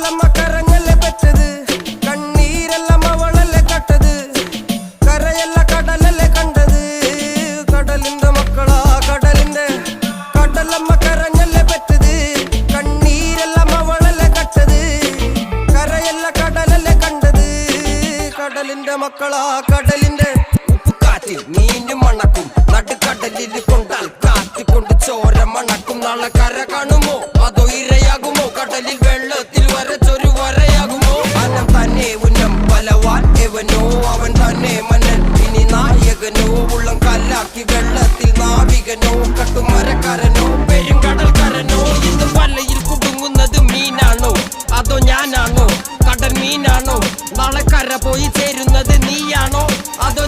കടലമ്മ കരഞ്ഞല്ലേ പെറ്റത്, കണ്ണീരെല്ലാം അവളല്ലേ കട്ടത്, കരയല്ല കടലല്ലേ കണ്ടത്. കടലിന്റെ മക്കളാ കടലിന്റെ, കടലമ്മ കരഞ്ഞല്ലേ പെറ്റത്, കണ്ണീരെല്ലാം അവളല്ലേ കട്ടത്, കരയല്ല കടലല്ലേ കണ്ടത്. കടലിന്റെ മക്കളാ കടലിന്റെ. ഉപ്പുകാറ്റിൽ മീനും മണക്കും, നടുക്കടലിൽ കൊണ്ടാൽ കാറ്റിക്കൊണ്ട് ചോര മണക്കും. നാളെ കര കാണുമോ അതോ ഇരയാകുമോ, കടലിൽ വെള്ളത്തിൽ വരച്ചൊരു വരയാകുമോ. അനം തന്നെ ഉന്നം ബലവാൻ എവനോ, അവൻ തന്നെ മന്നൻ ഇനി നായകനോ. ഉള്ളം കല്ലാക്കി വെള്ളത്തിൽ നാവികനോ, കട്ടുമരക്കാരനോ പെരുങ്കടൽക്കാരനോ. ഇന്ന് വലയിൽ കുടുങ്ങുന്നത് മീനാണോ അതോ ഞാനാണോ, കടൽ മീനാണോ. നാളെ കര പോയി ചേരുന്നത് നീയാണോ അതോ